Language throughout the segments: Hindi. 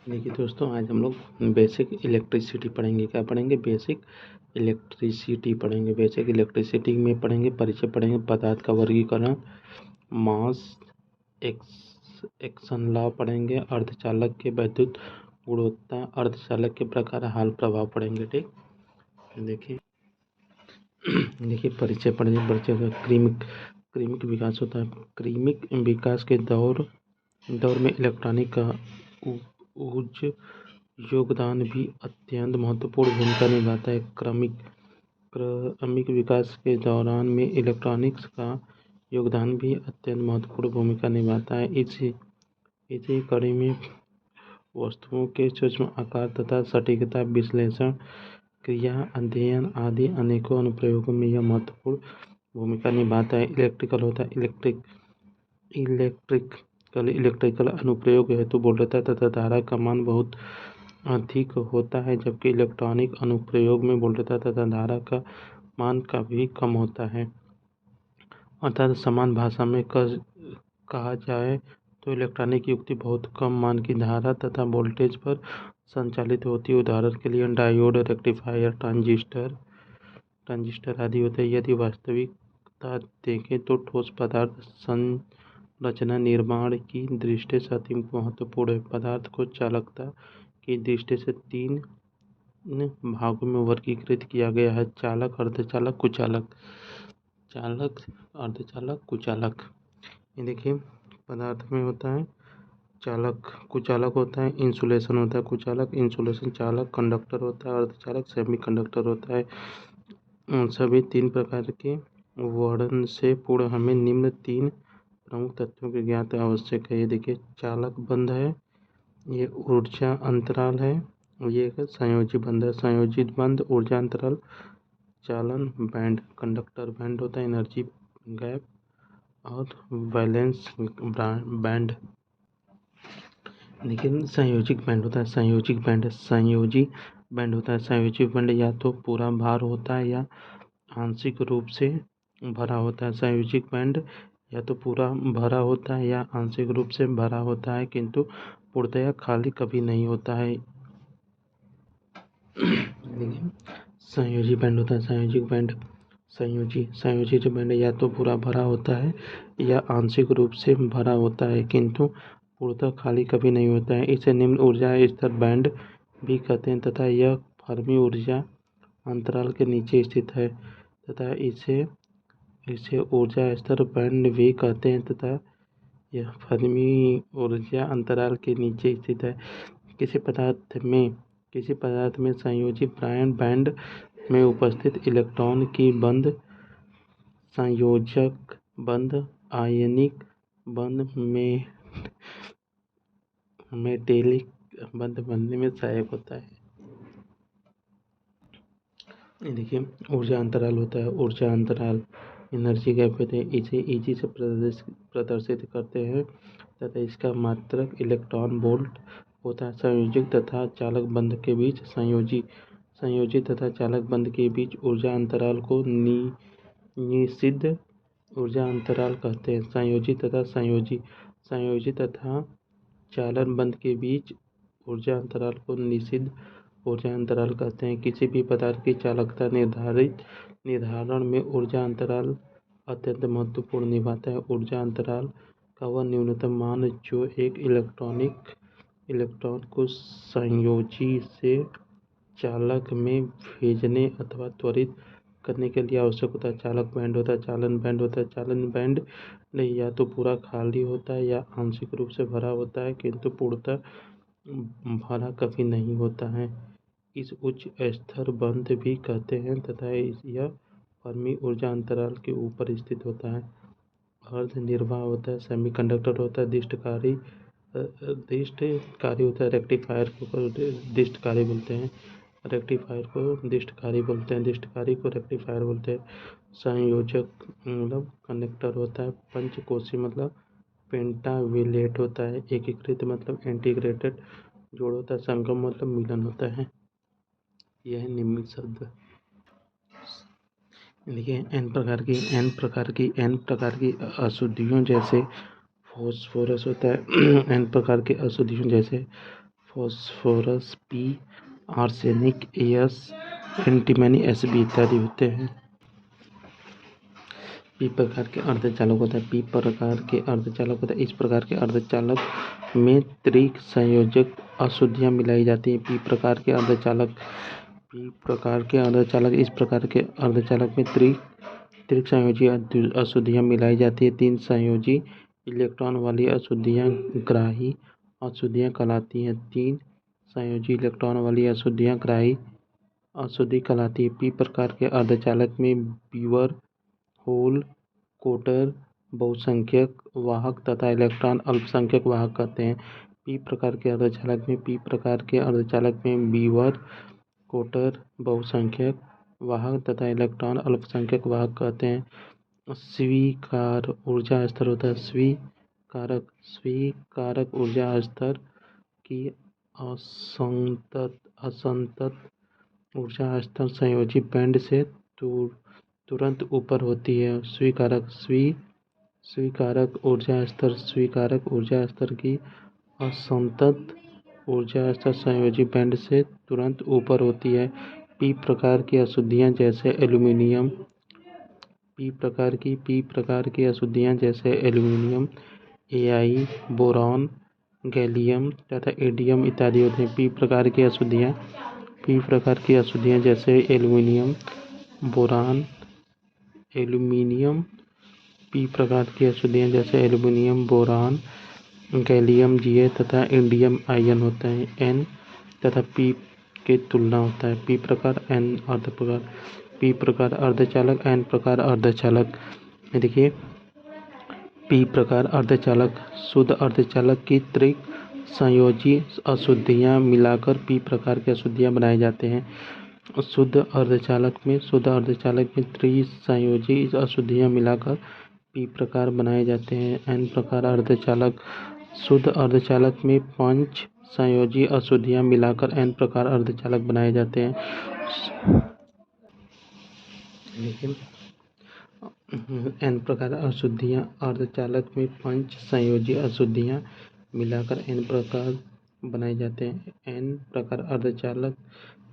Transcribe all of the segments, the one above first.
देखिए दोस्तों, आज हम लोग बेसिक इलेक्ट्रिसिटी पढ़ेंगे। क्या पढ़ेंगे? बेसिक इलेक्ट्रिसिटी पढ़ेंगे। बेसिक इलेक्ट्रिसिटी में पढ़ेंगे, परिचय पढ़ेंगे, पदार्थ का वर्गीकरण, मास, एक्शन लॉ पढ़ेंगे, अर्धचालक के विद्युत गुणवत्ता, अर्धचालक के प्रकार, हाल प्रभाव पढ़ेंगे। ठीक, देखिए देखिए परिचय पढ़ेंगे। परिचय का क्रीमिक विकास होता है। क्रीमिक विकास के दौर में इलेक्ट्रॉनिक का उच्च योगदान भी अत्यंत महत्वपूर्ण भूमिका निभाता है। क्रमिक विकास के दौरान में इलेक्ट्रॉनिक्स का योगदान भी अत्यंत महत्वपूर्ण भूमिका निभाता है। इसी कड़ी में वस्तुओं के सूक्ष्म आकार तथा सटीकता, विश्लेषण, क्रिया, अध्ययन आदि अनेकों अनुप्रयोगों में यह महत्वपूर्ण भूमिका निभाता है। इलेक्ट्रिकल अनुप्रयोग हेतु वोल्टता तथा धारा का मान बहुत अधिक होता है, जबकि इलेक्ट्रॉनिक अनुप्रयोग में वोल्टता तथा धारा का मान काफ़ी कम होता है। अर्थात समान भाषा में कहा जाए तो इलेक्ट्रॉनिक युक्ति बहुत कम मान की धारा तथा वोल्टेज पर संचालित होती है। उदाहरण के लिए डायोड, रेक्टिफायर, ट्रांजिस्टर आदि होते हैं। यदि वास्तविकता देखें तो ठोस पदार्थ संरचना निर्माण की दृष्टि से अति महत्वपूर्ण है। पदार्थ को चालकता की दृष्टि से 3 भागों में वर्गीकृत किया गया है: चालक, अर्धचालक, कुचालक। चालक, अर्धचालक, कुचालक। ये देखिए, पदार्थ में होता है चालक, कुचालक होता है, इंसुलेशन होता है, कुचालक, इंसुलेशन, चालक, कंडक्टर होता है, अर्धचालक, सेमीकंडक्टर होता है। सभी 3 प्रकार के वर्णन से पूर्ण हमें निम्न 3 प्रमुख तत्वों के ज्ञात आवश्यक है। ये देखिए, चालक बंध है, ये ऊर्जा अंतराल है, ये एक संयोजी बंध है। संयोजित बंध, ऊर्जा अंतराल, चालन बैंड, कंडक्टर बैंड होता है, एनर्जी गैप और वैलेंस बैंड। लेकिन संयोजिक बैंड होता है, संयोजी बैंड होता है। संयोजी बैंड या तो पूरा भार होता है या आंशिक रूप से भरा होता है। संयोजिक बैंड या तो पूरा भरा होता है या आंशिक रूप से भरा होता है, किंतु पूर्णतया खाली कभी नहीं होता है। संयोजी बैंड होता है, संयोजित बैंड या तो पूरा भरा होता है या आंशिक रूप से भरा होता है, किंतु पूर्णतः खाली कभी नहीं होता है। इसे निम्न ऊर्जा स्तर बैंड भी कहते हैं तथा यह फर्मी ऊर्जा अंतराल के नीचे स्थित है तथा इसे ऊर्जा स्तर बैंड भी कहते हैं तथा यह फर्मी ऊर्जा अंतराल के नीचे स्थित है। किसी पदार्थ में संयोजी बैंड में उपस्थित इलेक्ट्रॉन की बंध संयोजक बंध, आयनिक बंध, मेटेलिक बंध बनने में सहायक होता है। देखिए, ऊर्जा अंतराल होता है। ऊर्जा अंतराल एनर्जी गैप होते हैं, इसे इजी से प्रदर्शित करते हैं तथा इसका मात्रक इलेक्ट्रॉन वोल्ट होता है। संयोजक तथा चालक बंध के बीच संयोजी तथा चालक बंध के बीच ऊर्जा अंतराल को निषिद्ध ऊर्जा अंतराल कहते हैं। संयोजी तथा चालक बंध के बीच ऊर्जा अंतराल को निषिद्ध ऊर्जा अंतराल कहते हैं। किसी भी पदार्थ की चालकता निर्धारण में ऊर्जा अंतराल अत्यंत महत्वपूर्ण निभाता है। ऊर्जा अंतराल का वह न्यूनतम मान जो एक इलेक्ट्रॉन को संयोजी से चालक में भेजने अथवा त्वरित करने के लिए आवश्यक होता है। चालक बैंड होता है, चालन बैंड होता है। चालन बैंड नहीं या तो पूरा खाली होता है या आंशिक रूप से भरा होता है, किंतु पूर्णतः भरा कभी नहीं होता है। इस उच्च स्तर बंध भी कहते हैं तथा यह फर्मी ऊर्जा अंतराल के ऊपर स्थित होता है। अर्ध निर्वाह होता है, सेमीकंडक्टर होता है, दिष्टकारी होता है। रेक्टिफायर को दिष्टकारी बोलते हैं, रेक्टिफायर को दिष्टकारी बोलते हैं, दिष्टकारी को रेक्टिफायर बोलते हैं। संयोजक मतलब कंडक्टर होता है। पंचकोशी मतलब पेंटाविलेट होता है। एकीकृत मतलब इंटीग्रेटेड जोड़ होता है। संगम मतलब मिलन होता है। यह निम्नलिखित शब्द देखिए, n प्रकार की अशुद्धियों जैसे फॉस्फोरस होता है। n प्रकार की अशुद्धियों जैसे phosphorus P, arsenic S, antimony SB इत्यादि होते हैं। पी प्रकार के अर्धचालक होता है। पी प्रकार के अर्धचालक होता है। इस प्रकार के अर्धचालक में त्रिक संयोजक अशुद्धियाँ मिलाई जाती हैं। पी प्रकार के अर्धचालक इस प्रकार के अर्धचालक में त्रिक संयोजी अशुद्धियाँ मिलाई जाती है। तीन संयोजी इलेक्ट्रॉन वाली अशुद्धियाँ ग्राही अशुद्धियाँ कहलाती हैं। तीन संयोजी इलेक्ट्रॉन वाली अशुद्धियाँ ग्राही अशुद्धि कहलाती है। पी प्रकार के अर्धचालक में बीवर, होल, कोटर बहुसंख्यक वाहक तथा इलेक्ट्रॉन अल्पसंख्यक वाहक कहते हैं। पी प्रकार के अर्धचालक में बीवर, कोटर बहुसंख्यक वाहक तथा इलेक्ट्रॉन अल्पसंख्यक वाहक कहते हैं। स्वीकार ऊर्जा स्तर होता है। स्वीकारक ऊर्जा स्तर की असंतत ऊर्जा स्तर संयोजी बैंड से तुरंत ऊपर होती है। स्वीकारक ऊर्जा स्तर की असंतत ऊर्जा स्तर संयोजी बैंड से तुरंत ऊपर होती है। पी प्रकार की अशुद्धियाँ जैसे एल्यूमीनियम एआई, बोरॉन, गैलियम तथा एडियम इत्यादि होते हैं। पी प्रकार की अशुद्धियाँ जैसे एल्यूमीनियम, बोरान, गैलियम Ga तथा इंडियम आयन होते हैं। एन तथा पी की तुलना होता है। पी प्रकार अर्धचालक, एन प्रकार अर्धचालक। देखिए, पी प्रकार अर्धचालक शुद्ध अर्धचालक की त्रिक संयोजी अशुद्धियाँ मिलाकर पी प्रकार की अशुद्धियाँ बनाए जाते हैं। शुद्ध अर्धचालक में त्रिसंयोजी अशुद्धियाँ मिलाकर पी प्रकार बनाए जाते हैं। एन प्रकार अर्धचालक शुद्ध अर्धचालक में पंच संयोजी अशुद्धियाँ मिलाकर एन प्रकार अर्धचालक बनाए जाते हैं। लेकिन एन प्रकार अर्धचालक में पंच संयोजी अशुद्धियाँ मिलाकर एन प्रकार बनाए जाते हैं। एन प्रकार अर्धचालक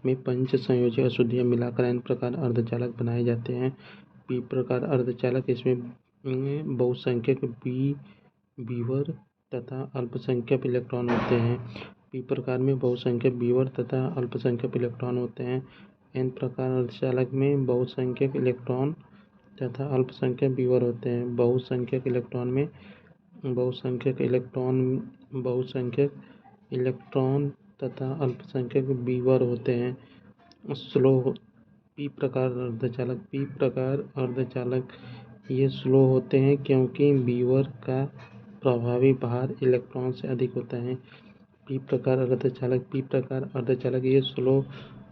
में पंच संयोजी अशुद्धियाँ मिलाकर एन प्रकार अर्धचालक बनाए जाते हैं। पी प्रकार अर्धचालक, इसमें बहुसंख्यक बीवर तथा अल्पसंख्यक इलेक्ट्रॉन होते हैं। पी प्रकार में बहुसंख्यक बीवर तथा अल्पसंख्यक इलेक्ट्रॉन होते हैं। एन प्रकार अर्धचालक में बहुसंख्यक इलेक्ट्रॉन तथा अल्पसंख्यक बीवर होते हैं। बहुसंख्यक इलेक्ट्रॉन तथा अल्पसंख्यक बीवर होते हैं। स्लो पी प्रकार अर्धचालक ये स्लो होते हैं क्योंकि बीवर का प्रभावी भार इलेक्ट्रॉन से अधिक होता है। पी प्रकार अर्धचालक ये स्लो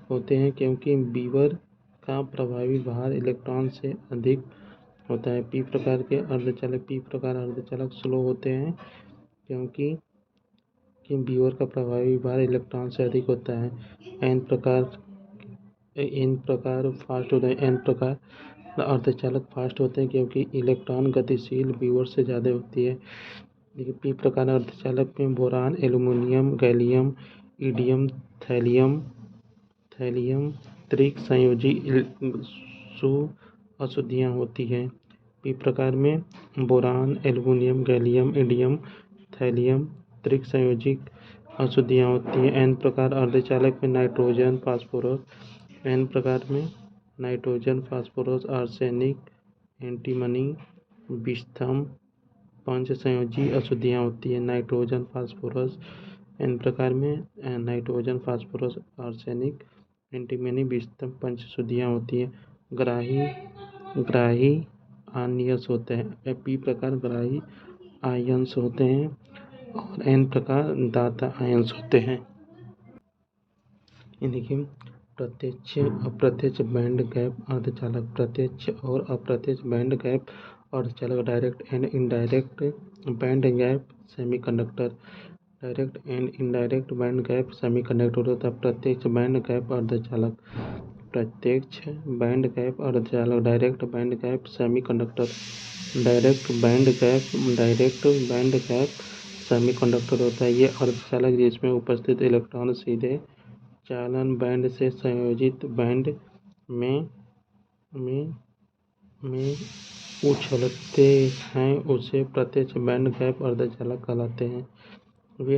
होते हैं क्योंकि बीवर का प्रभावी भार इलेक्ट्रॉन से अधिक होता है। पी प्रकार अर्धचालक स्लो होते हैं क्योंकि बीवर का प्रभावी भार इलेक्ट्रॉन से अधिक होता है। एन प्रकार फास्ट होते हैं। एन प्रकार अर्धचालक फास्ट होते हैं क्योंकि इलेक्ट्रॉन गतिशील बीवर से ज़्यादा होती है। देखिए, पी प्रकार अर्धचालक में boron, aluminium, gallium, indium, thallium त्रिक संयोजी अशुद्धियाँ होती हैं। पी प्रकार में boron, aluminium, gallium, indium, thallium त्रिक संयोजी अशुद्धियाँ होती हैं। एन प्रकार अर्धचालक में nitrogen, phosphorus, arsenic, antimony, bismuth पंच संयोजी अशुद्धियाँ होती हैं। नाइट्रोजन, फास्फोरस एन प्रकार में nitrogen, phosphorus, arsenic, antimony, bismuth पंच अशुद्धियाँ होती हैं। ग्राही आयंस होते हैं। पी प्रकार ग्राही आयंस होते हैं और एन प्रकार दाता आयंस होते हैं। देखिए, प्रत्यक्ष अप्रत्यक्ष बैंड गैप अर्धचालक। प्रत्यक्ष और अप्रत्यक्ष बैंड गैप अर्धचालक। Direct and indirect band gap semiconductor. Direct and indirect band gap semiconductor होता है। प्रत्यक्ष बैंड गैप अर्धचालक। Direct band gap semiconductor. Direct band gap semiconductor होता है। ये अर्धचालक जिसमें उपस्थित इलेक्ट्रॉन सीधे चालन बैंड से संयोजित बैंड में उछलते हैं उसे प्रत्यक्ष बैंड गैप अर्धचालक कहलाते हैं। वे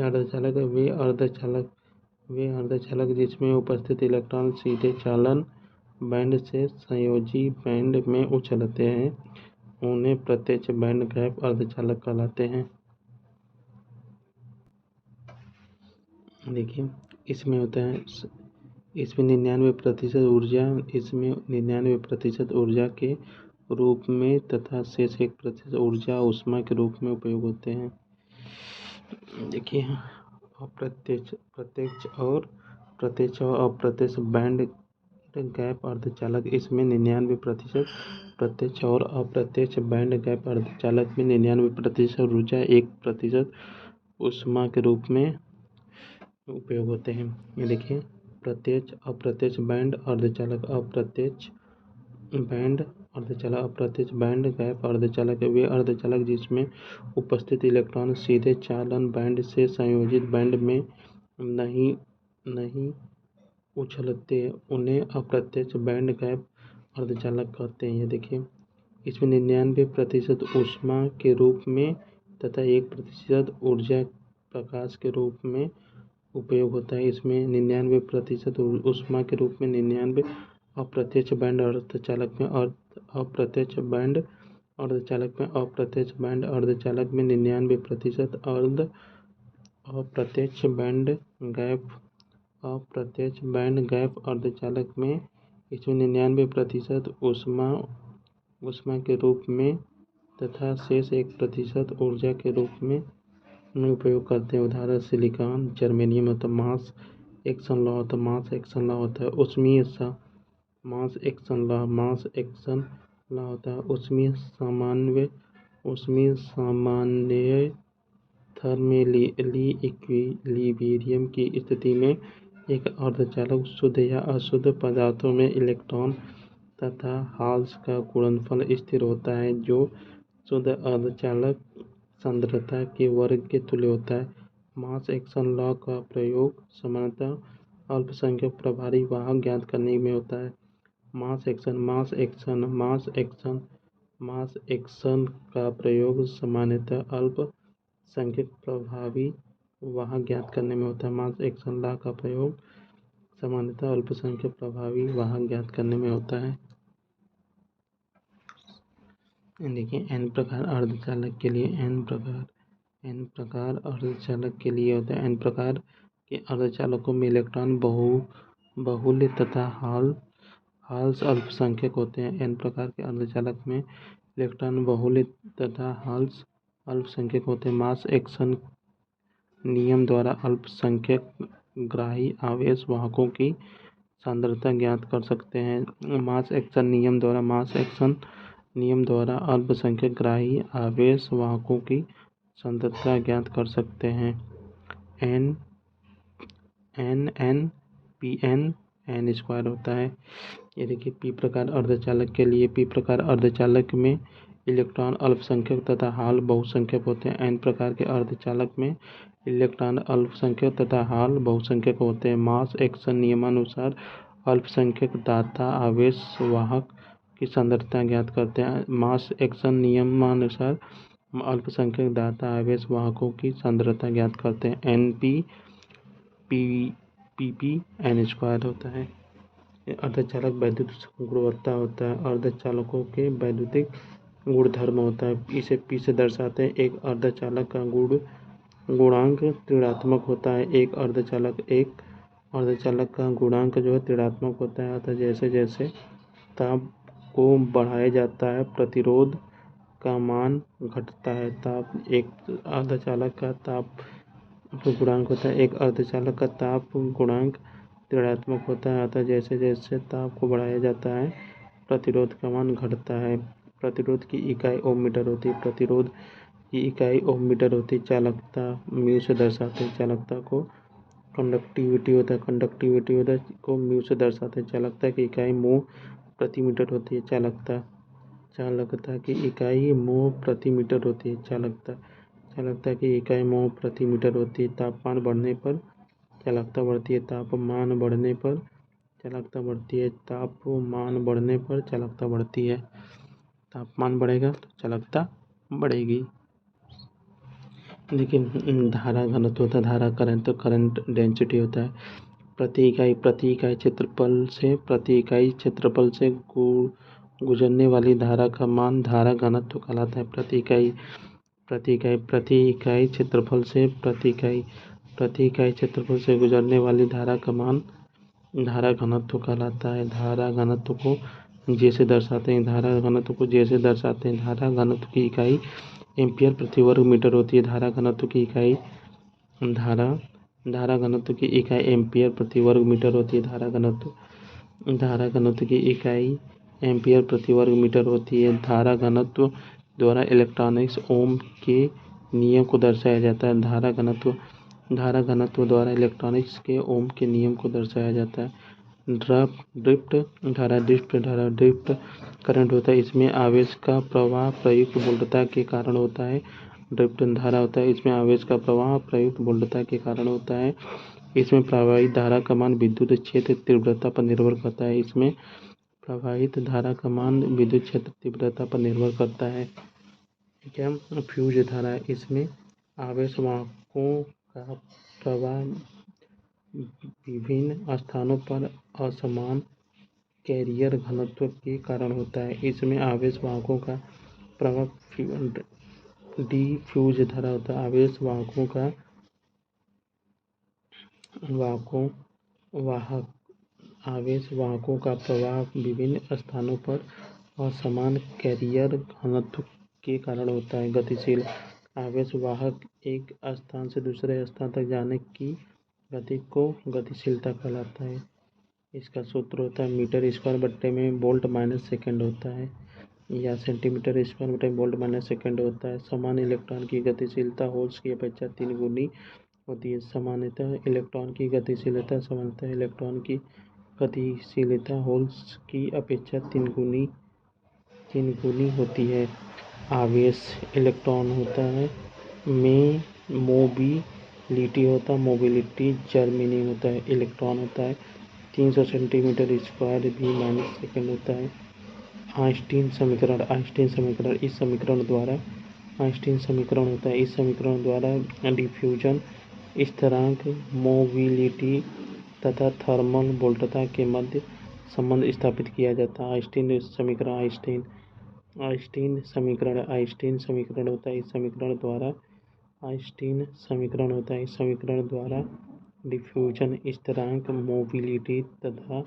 अर्धचालक जिसमें उपस्थित इलेक्ट्रॉन सीधे चालन बैंड से संयोजी बैंड में उछलते हैं उन्हें प्रत्यक्ष बैंड गैप अर्धचालक कहलाते हैं। देखिए इसमें होता है, इसमें 99% ऊर्जा के रूप में तथा शेष 1% ऊर्जा ऊष्मा के रूप में उपयोग होते हैं। देखिए प्रत्यक्ष और अप्रत्यक्ष बैंड गैप अर्धचालक, इसमें 99% प्रत्यक्ष और अप्रत्यक्ष बैंड गैप अर्धचालक में 99% ऊर्जा 1% ऊष्मा के रूप में उपयोग होते हैं। ये देखिए प्रत्यक्ष अप्रत्यक्ष बैंड अर्धचालक, अप्रत्यक्ष बैंड गैप अर्धचालक वे अर्धचालक जिसमें उपस्थित इलेक्ट्रॉन सीधे चालन बैंड से संयोजित बैंड में नहीं उछलते उन्हें अप्रत्यक्ष बैंड गैप अर्धचालक कहते हैं। ये देखिए इसमें 99% ऊष्मा के रूप में तथा 1% ऊर्जा प्रकाश के रूप में उपयोग होता है। इसमें 99% ऊष्मा के रूप में 99 अप्रत्यक्ष बैंड अर्धचालक में अप्रत्यक्ष बैंड अर्धचालक में 99% अप्रत्यक्ष बैंड गैप अर्धचालक में इसमें 99% ऊष्मा के रूप में तथा शेष 1% ऊर्जा के रूप में उपयोग करते हैं। उदाहरण सिलिकॉन, जर्मेनियम होता है। मास एक्शन लॉ होता है। ऊष्मीय होता है। ऊष्मीय सामान्य थर्मल इक्विलिब्रियम की स्थिति में एक अर्धचालक शुद्ध या अशुद्ध पदार्थों में इलेक्ट्रॉन तथा होल्स का गुणनफल स्थिर होता है जो शुद्ध अर्धचालक सांद्रता के वर्ग के तुल्य होता है। मास एक्शन लॉ का प्रयोग सामान्यतः अल्पसंख्यक प्रभावी वाहक ज्ञात करने में होता है। मास एक्शन का प्रयोग सामान्यतः अल्पसंख्यक प्रभावी वाहक ज्ञात करने में होता है। मास एक्शन लॉ का प्रयोग सामान्यतः अल्पसंख्यक प्रभावी वाहक ज्ञात करने में होता है। देखिए एन प्रकार अर्धचालक के लिए अर्धचालक के लिए होता है। एन प्रकार के अर्धचालकों में इलेक्ट्रॉन बहुल्य तथा होल्स अल्पसंख्यक होते हैं। एन प्रकार के अर्धचालक में इलेक्ट्रॉन बहुल्य तथा होल्स अल्पसंख्यक होते हैं। मास एक्शन नियम द्वारा अल्पसंख्यक ग्राही आवेश वाहकों की सांद्रता ज्ञात कर सकते हैं। मास एक्शन नियम द्वारा अल्पसंख्यक ग्राही आवेश वाहकों की सांद्रता ज्ञात कर सकते हैं। N स्क्वायर होता है। ये देखिए पी प्रकार अर्धचालक के लिए, पी प्रकार अर्धचालक में इलेक्ट्रॉन अल्पसंख्यक तथा होल बहुसंख्यक होते हैं। एन प्रकार के अर्धचालक में इलेक्ट्रॉन अल्पसंख्यक तथा होल बहुसंख्यक होते हैं। मास एक्शन नियमानुसार अल्पसंख्यक दाता आवेश वाहक की सांद्रता ज्ञात करते हैं। मास एक्शन नियमानुसार अल्पसंख्यक दाता आवेश वाहकों की सांद्रता ज्ञात करते हैं। N स्क्वायर होता है। अर्धचालक वैद्युतिक गुणवत्ता होता है। अर्धचालकों के वैद्युतिक गुणधर्म होता है। इसे P से दर्शाते हैं। एक अर्धचालक का गुणांक ऋणात्मक होता है। एक अर्धचालक का गुणांक जो है ऋणात्मक होता है। अतः जैसे जैसे ताप को बढ़ाया जाता है प्रतिरोध का मान घटता है। एक अर्धचालक का ताप गुणांक होता है। एक अर्धचालक का ताप गुणांक ऋणात्मक होता है। अतः जैसे जैसे ताप को बढ़ाया जाता है प्रतिरोध का मान घटता है। प्रतिरोध की इकाई ओम मीटर होती है। प्रतिरोध की इकाई ओम मीटर होती है। चालकता म्यू से दर्शाते हैं। चालकता को कंडक्टिविटी होता है। को म्यू से दर्शाते हैं। चालकता की इकाई मो प्रति मीटर होती है। चालकता की इकाई मो प्रति मीटर होती है। चालकता की इकाई मोल प्रति मीटर होती है। तापमान बढ़ने पर चालकता बढ़ती है। तापमान बढ़ने पर चालकता बढ़ती है। तापमान बढ़ने पर चालकता बढ़ती है। तापमान बढ़ेगा तो चालकता बढ़ेगी। देखिए धारा घनत्व होता है। धारा करंट तो करंट डेंसिटी होता है। प्रति इकाई क्षेत्रफल से गुजरने वाली धारा का मान धारा घनत्व कहलाता है। प्रति इकाई क्षेत्रफल से गुजरने वाली धारा का मान धारा घनत्व कहलाता है। धारा घनत्व को जैसे दर्शाते हैं। धारा घनत्व की इकाई एम्पियर प्रति वर्ग मीटर होती है। धारा घनत्व की इकाई एम्पियर प्रति वर्ग मीटर होती है। धारा घनत्व की इकाई एम्पियर प्रति वर्ग मीटर होती है। धारा घनत्व द्वारा इलेक्ट्रॉनिक्स ओम के नियम को दर्शाया जाता है। धारा घनत्व द्वारा इलेक्ट्रॉनिक्स के ओम के नियम को दर्शाया जाता है। ड्रिफ्ट करंट होता है। इसमें आवेश का प्रवाह प्रयुक्त वोल्टता के कारण होता है। ड्रिफ्ट धारा होता है। इसमें आवेश का प्रवाह प्रयुक्त वोल्टता के कारण होता है। इसमें प्रवाहित धारा का मान विद्युत क्षेत्र तीव्रता पर निर्भर करता है। इसमें प्रवाहित धारा का मान विद्युत क्षेत्र तीव्रता पर निर्भर करता है। क्या फ्यूज धारा, इसमें आवेश वाहकों का प्रवाह विभिन्न स्थानों पर असमान कैरियर घनत्व के कारण होता है। इसमें आवेश वाहकों का प्रवाह डिफ्यूज धारा होता है। आवेश वाहकों का प्रवाह विभिन्न स्थानों पर असमान कैरियर घनत्व के कारण होता है। गतिशील आवेश वाहक एक स्थान से दूसरे स्थान तक जाने की गति को गतिशीलता कहलाता है। इसका सूत्र होता है मीटर स्क्वायर बट्टे में वोल्ट माइनस सेकेंड होता है, या सेंटीमीटर स्क्वायर बटे वोल्ट माइनस सेकेंड होता है। समान इलेक्ट्रॉन की गतिशीलता होल्स की अपेक्षा 3 गुनी होती है। सामान्यतः इलेक्ट्रॉन की गतिशीलता होल्स की अपेक्षा 3 गुनी होती है। आवेश इलेक्ट्रॉन होता है में मोबिलिटी जर्मेनियम होता है। इलेक्ट्रॉन होता है 300 सेंटीमीटर स्क्वायर भी माइनस सेकेंड होता है। आइंस्टीन समीकरण इस समीकरण द्वारा डिफ्यूजन स्थिरांक, मोबिलिटी तथा थर्मल वोल्टता के मध्य संबंध स्थापित किया जाता है। आइंस्टीन समीकरण होता है। इस समीकरण द्वारा डिफ्यूजन स्थिरांक, मोबिलिटी तथा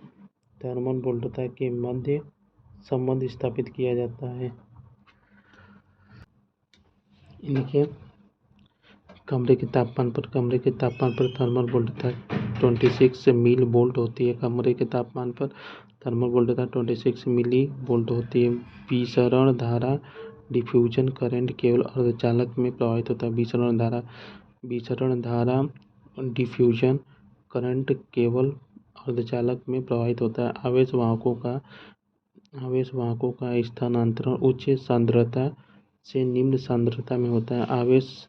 थर्मल वोल्टता के मध्य संबंध स्थापित किया जाता है। देखिए कमरे के तापमान पर थर्मल वोल्टता 26 मिली वोल्ट होती है। कमरे के तापमान पर थर्मल वोल्टता 26 मिली वोल्ट होती है। विसरण धारा डिफ्यूजन करंट केवल अर्धचालक में प्रवाहित होता है। विसरण धारा डिफ्यूजन करंट केवल अर्धचालक में प्रवाहित होता है। आवेश वाहकों का स्थानांतरण उच्च सांद्रता से निम्न सांद्रता में होता है। आवेश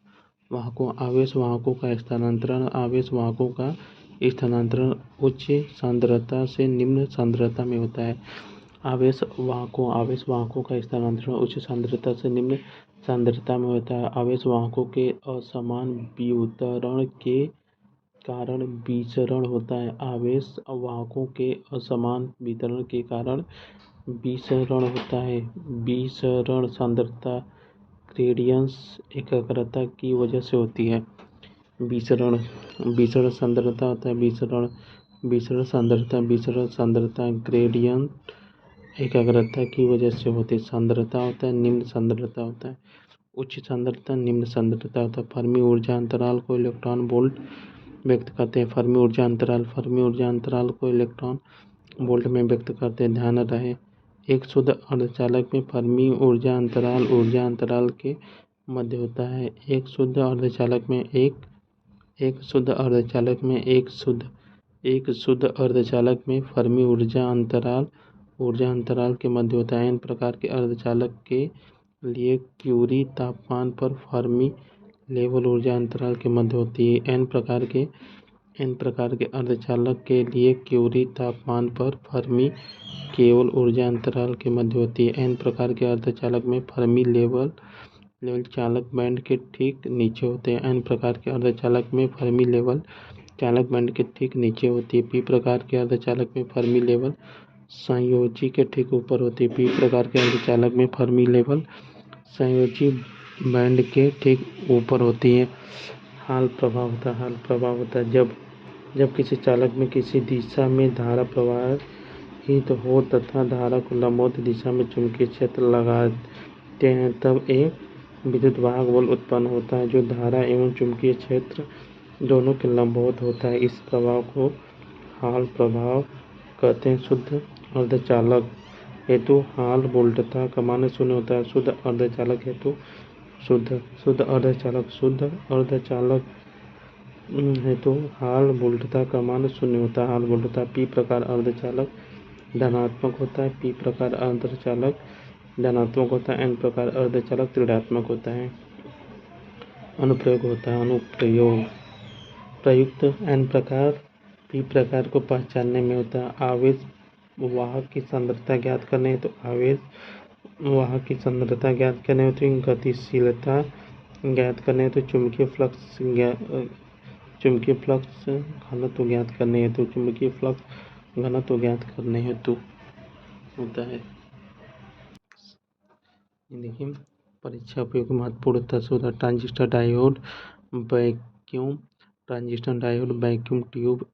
वाहकों का स्थानांतरण उच्च सांद्रता से निम्न सांद्रता में होता है। आवेश वाहकों का स्थानांतरण उच्च सांद्रता से निम्न सांद्रता में होता है। आवेश वाहकों के असमान वितरण के कारण विसरण होता है। आवेश वाहकों के असमान वितरण के कारण विसरण होता है। विसरण सांद्रता ग्रेडियंस एकाग्रता की वजह से होती है। विसरण सांद्रता होता है। विसरण सांद्रता ग्रेडियंट एकाग्रता की वजह से होती है। सांद्रता होता है, निम्न सांद्रता होता है, उच्च सांद्रता, निम्न सांद्रता होता है। फर्मी ऊर्जा अंतराल को इलेक्ट्रॉन वोल्ट व्यक्त करते हैं। फर्मी ऊर्जा अंतराल को इलेक्ट्रॉन वोल्ट में व्यक्त करते हैं। ध्यान रहे एक शुद्ध अर्धचालक में फर्मी ऊर्जा अंतराल के मध्य होता है। एक शुद्ध अर्धचालक में फर्मी ऊर्जा अंतराल के मध्य होता है। इन प्रकार के अर्धचालक के लिए क्यूरी तापमान पर फर्मी लेवल ऊर्जा अंतराल के मध्य होती है। एन प्रकार के अर्धचालक के लिए क्यूरी तापमान पर फर्मी केवल ऊर्जा अंतराल के मध्य होती है। एन प्रकार के अर्धचालक में फर्मी लेवल चालक बैंड के ठीक नीचे होते हैं। एन प्रकार के अर्धचालक में फर्मी लेवल चालक बैंड के ठीक नीचे होती है। पी प्रकार के अर्धचालक में फर्मी लेवल संयोजी के ठीक ऊपर होती है। पी प्रकार के अर्धचालक में फर्मी लेवल संयोजी बैंड के ठीक ऊपर होती है। हाल प्रभाव होता है जब किसी चालक में किसी दिशा में धारा प्रवाहित हो तथा धारा को लंबवत दिशा में चुंबकीय क्षेत्र लगाते हैं, तब एक विद्युत वाहक बल उत्पन्न होता है जो धारा एवं चुंबकीय क्षेत्र दोनों के लंबवत होता है। इस प्रभाव को हाल प्रभाव कहते हैं। शुद्ध अर्धचालक हेतु हाल वोल्टता का मान 0 होता है। शुद्ध अर्धचालक हेतु शुद्ध अर्धचालक हेतु हाल वोल्टता का मान 0 होता है। हाल वोल्टता पी प्रकार अर्धचालक धनात्मक होता है। पी प्रकार अर्धचालक धनात्मक होता है। एन प्रकार अर्धचालक ऋणात्मक होता है। अनुप्रयोग होता है। अनुप्रयोग प्रयुक्त एन प्रकार पी प्रकार को पहचानने में होता है। आवेश वाहक की सांद्रता ज्ञात करने हेतु आवेश वाहक की सांद्रता ज्ञात करने हेतु गतिशीलता ज्ञात करने हेतु चुंबकीय फ्लक्स घनत्व ज्ञात करने हेतु चुंबकीय फ्लक्स घनत्व ज्ञात करने हेतु होता है। देखिए परीक्षा उपयोग महत्वपूर्ण तत्व transistor diode vacuum tube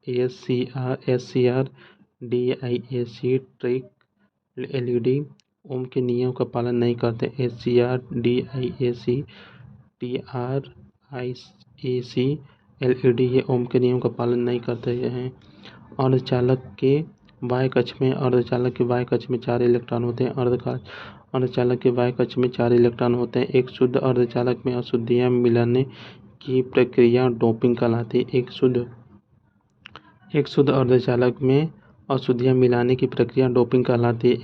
SCR DIAC trick LED ओम के नियम का पालन नहीं करते। SCR DIAC TRIAC LED ये ओम के नियम का पालन नहीं करते हैं। अर्धचालक के बाह्य कक्ष में 4 इलेक्ट्रॉन होते हैं। अर्धचालक के बाह्य कक्ष में 4 इलेक्ट्रॉन होते हैं। एक शुद्ध अर्धचालक में अशुद्धियां मिलाने की प्रक्रिया डोपिंग कहलाती है। एक शुद्ध अर्धचालक में अशुद्धियां मिलाने की प्रक्रिया डोपिंग कहलाती है।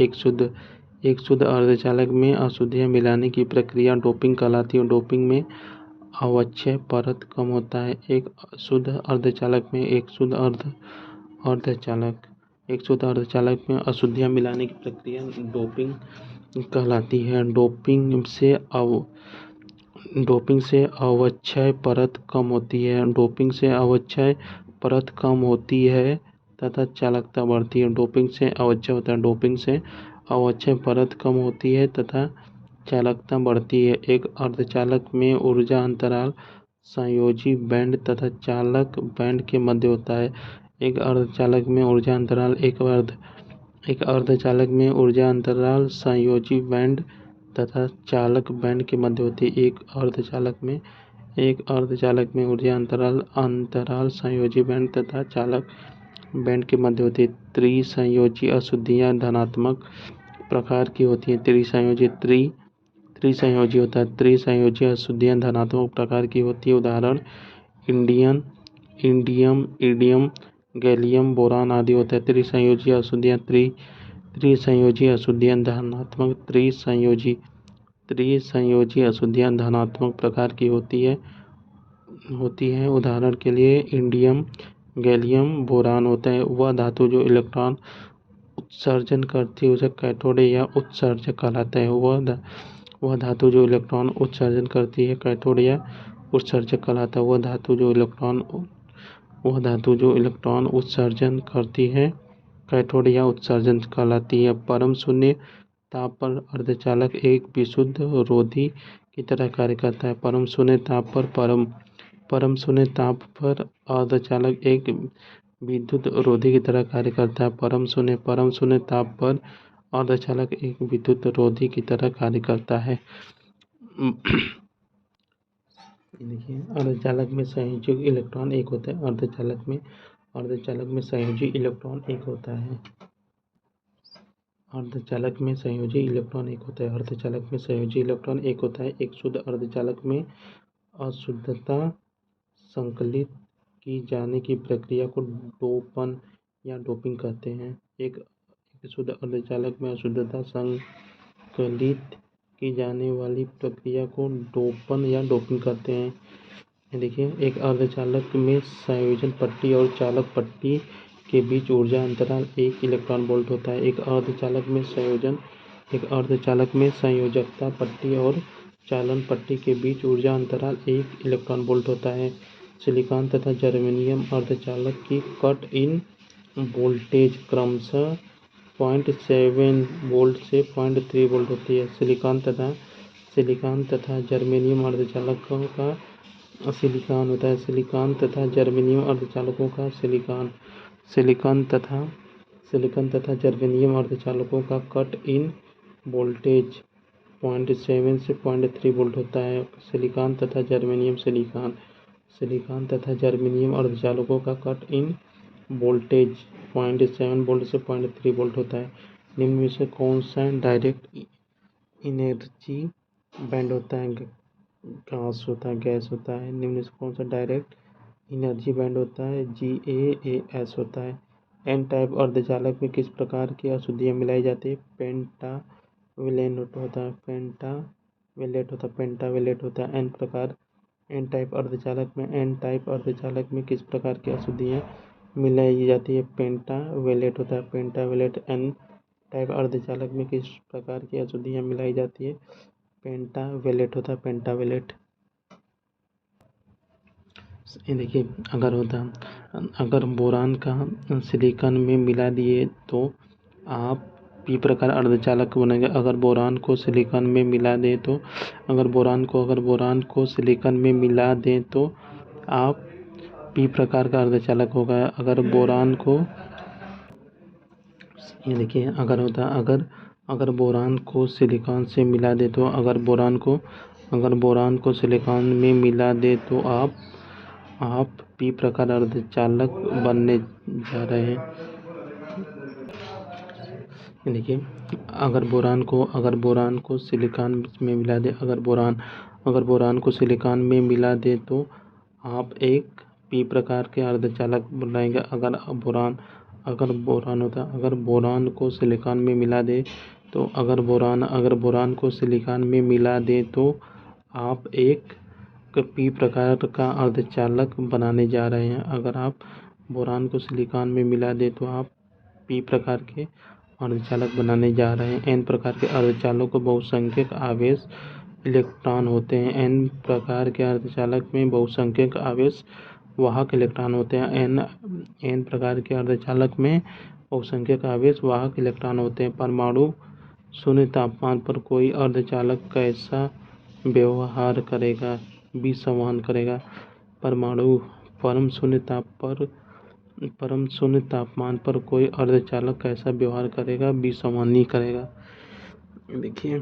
एक शुद्ध अर्धचालक में अशुद्धियां मिलाने की प्रक्रिया डोपिंग कहलाती है। डोपिंग में अवक्षय परत कम होता है। एक शुद्ध अर्धचालक में अशुद्धियां मिलाने की प्रक्रिया डोपिंग कहलाती है। डोपिंग से अवक्षय परत कम होती है तथा चालकता बढ़ती है। डोपिंग से अवक्षय परत कम होती है तथा चालकता बढ़ती है। एक अर्धचालक में ऊर्जा अंतराल संयोजी बैंड तथा चालक बैंड के मध्य होता है। एक अर्धचालक में ऊर्जा अंतराल संयोजी बैंड तथा चालक बैंड के मध्य होती है। एक अर्धचालक में ऊर्जा अंतराल संयोजी बैंड तथा चालक बैंड के मध्य होती है। त्रिसंयोजी अशुद्धियां धनात्मक प्रकार की होती है। त्रिसंयोजी होता है। त्रिसंयोजी अशुद्धियां धनात्मक प्रकार की होती है। उदाहरण इंडियम गैलियम बोरान आदि होता है। त्रिसंयोजी अशुद्धियां धनात्मक त्रिसंयोजी अशुद्धियां धनात्मक प्रकार की होती है। उदाहरण के लिए इंडियम गैलियम बोरान होता है। वह धातु जो इलेक्ट्रॉन उत्सर्जन करती है उसे कैथोड या उत्सर्जक कहलाता है। वह धातु जो इलेक्ट्रॉन उत्सर्जन करती है कैथोड या उत्सर्जक कहलाता है। वह धातु जो इलेक्ट्रॉन उत्सर्जन करती है कैथोड या उत्सर्जन कहलाती है। परम शून्य ताप पर अर्धचालक एक विशुद्ध रोधी की तरह कार्य करता है। परम शून्य ताप पर अर्धचालक एक विद्युत रोधी की तरह कार्य करता है। परम शून्य ताप पर अर्धचालक एक विद्युत रोधी की तरह कार्य करता है। देखिए अर्धचालक में संयोजी इलेक्ट्रॉन एक होता है। अर्धचालक में संयोजी इलेक्ट्रॉन एक होता है। एक शुद्ध अर्धचालक में अशुद्धता संकलित की जाने की प्रक्रिया को डोपन या डोपिंग कहते हैं। एक शुद्ध अर्धचालक में अशुद्धता संकलित की जाने वाली प्रक्रिया को डोपन या डोपिंग कहते हैं। ये देखिए, एक अर्धचालक में संयोजन पट्टी और चालक पट्टी के बीच ऊर्जा अंतराल 1 इलेक्ट्रॉन वोल्ट होता है। एक अर्धचालक में संयोजकता पट्टी और चालन पट्टी के बीच ऊर्जा अंतराल 1 इलेक्ट्रॉन वोल्ट होता है। सिलिकॉन तथा जर्मेनियम अर्धचालक की कट इन वोल्टेज क्रमशः 0.7 वोल्ट से 0.3 वोल्ट होती है। सिलिकॉन तथा जर्मेनियम अर्धचालकों का सिलिकॉन होता है। सिलिकॉन तथा जर्मेनियम अर्धचालकों का सिलिकॉन तथा जर्मेनियम अर्धचालकों का कट इन वोल्टेज 0.7 से 0.3 वोल्ट होता है। सिलिकॉन तथा जर्मेनियम अर्धचालकों का कट इन वोल्टेज 0.7 वोल्ट से 0.3 वोल्ट होता है। निम्न में से कौन सा डायरेक्ट एनर्जी बैंड होता है? गैस होता है। निम्न में से कौन सा डायरेक्ट एनर्जी बैंड होता है? GaAs होता है। एन टाइप अर्धचालक में किस प्रकार की अशुद्धियाँ मिलाई जाती है? पेंटावेलेट होता है। पेंटावेलेट होता है। एन टाइप अर्धचालक में किस प्रकार की अशुद्धियाँ मिलाई जाती है? पेंटावेलेट होता है। पेंटावेलेट। एन टाइप अर्धचालक में किस प्रकार की अशुद्धियाँ मिलाई जाती है? पेंटावेलेट होता है। पेंटावेलेट। ये देखिए, अगर बोरान का सिलिकॉन में मिला दिए तो आप पी प्रकार अर्धचालक बनेंगे। अगर बोरान को सिलिकॉन में मिला दे तो अगर बोरान को सिलिकॉन में मिला दें तो आप पी प्रकार का अर्धचालक होगा। अगर बोरान को ये देखिए, अगर बोरान को सिलिकॉन से मिला दे तो अगर बोरान को सिलिकॉन में मिला दे तो आप पी प्रकार अर्धचालक बनने जा रहे हैं। देखिए, अगर बोरान को सिलिकॉन में मिला दे अगर बोरान को सिलिकॉन में मिला दे तो आप एक पी प्रकार के अर्धचालक बनाएंगे। अगर बोरान को सिलिकॉन में मिला दे तो अगर बोरान को सिलिकॉन में मिला दे तो आप एक पी प्रकार का अर्धचालक बनाने जा रहे हैं। अगर आप बोरान को सिलिकॉन में मिला दे तो आप पी प्रकार के अर्धचालक बनाने जा रहे हैं। एन प्रकार के अर्धचालकों को बहुसंख्यक आवेश इलेक्ट्रॉन होते हैं। एन प्रकार के अर्धचालक में बहुसंख्यक आवेश वाहक इलेक्ट्रॉन होते हैं। एन प्रकार के अर्धचालक में बहुसंख्यक आवेश वाहक इलेक्ट्रॉन होते हैं। परमाणु शून्य तापमान पर कोई अर्धचालक कैसा व्यवहार करेगा? विसंवहन करेगा। परम शून्य तापमान पर कोई अर्धचालक कैसा व्यवहार करेगा? विसंवहन करेगा। देखिए,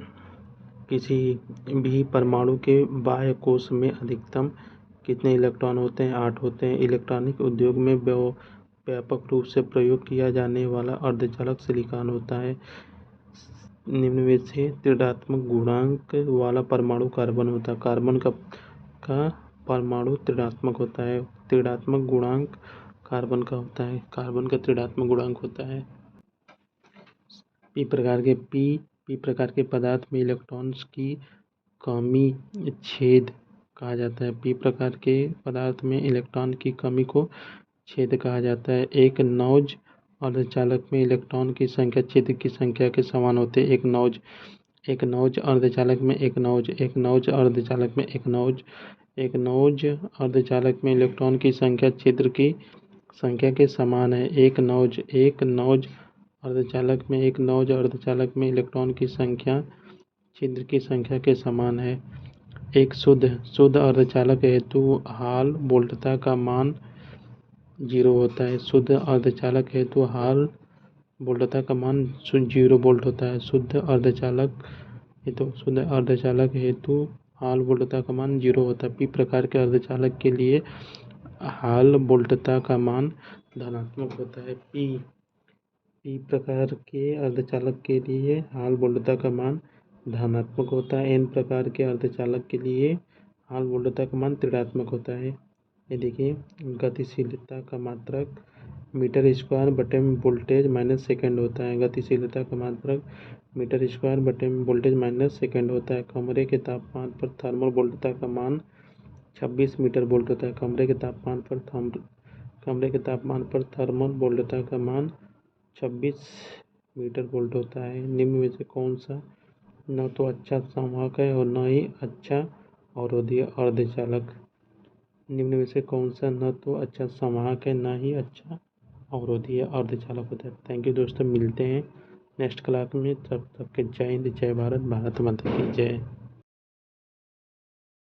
किसी भी परमाणु के बाह्य कोश में अधिकतम कितने इलेक्ट्रॉन होते हैं? 8 होते हैं। इलेक्ट्रॉनिक उद्योग में व्यापक रूप से प्रयोग किया जाने वाला अर्धचालक सिलिकॉन होता है। निम्न में से ऋणात्मक गुणांक वाला परमाणु कार्बन होता है। कार्बन का परमाणु ऋणात्मक होता है। ऋणात्मक गुणांक कार्बन का होता है। कार्बन का ऋणात्मक गुणांक होता है। पी प्रकार के पदार्थ में इलेक्ट्रॉन्स की कमी छेद कहा जाता है। पी प्रकार के पदार्थ में इलेक्ट्रॉन की कमी को छेद कहा जाता है। एक नौज अर्धचालक में इलेक्ट्रॉन की संख्या छेद की संख्या के समान होते हैं। एक नौज अर्धचालक में इलेक्ट्रॉन की संख्या छिद्र की संख्या के समान है। एक नौज अर्धचालक में इलेक्ट्रॉन की संख्या छिद्र की संख्या के समान है। एक शुद्ध अर्धचालक हेतु हाल वोल्टता का मान 0 होता है। शुद्ध अर्धचालक हेतु हाल वोल्टता का मान 0 वोल्ट होता है। शुद्ध अर्धचालक हेतु हाल वोल्टता का मान 0 होता है। पी प्रकार के अर्धचालक के लिए हाल वोल्टता का मान धनात्मक होता है। पी प्रकार के अर्धचालक के लिए हाल वोल्टता का मान धनात्मक होता है। एन प्रकार के अर्धचालक के लिए हाल वोल्टता का मान ऋणात्मक होता है। ये देखिए, गतिशीलता का मात्रक मीटर स्क्वायर बटे में वोल्टेज माइनस सेकंड होता है। गतिशीलता का मात्रक मीटर स्क्वायर बटे में वोल्टेज माइनस सेकंड होता है। कमरे के तापमान पर थर्मल वोल्टता का मान 26 मीटर वोल्ट होता है। कमरे के तापमान पर थर्मल वोल्टता का मान 26 मीटर वोल्ट होता है। निम्न में से कौन सा न तो अच्छा संवाहक है और न ही अच्छा अवरोधी अर्धचालक? निम्न में से कौन सा न तो अच्छा संवाहक है न ही अच्छा अवरोधी अर्धचालक होता है? थैंक यू दोस्तों, मिलते हैं नेक्स्ट क्लास में। तब तक के जय हिंद, जय भारत, भारत माता की जय।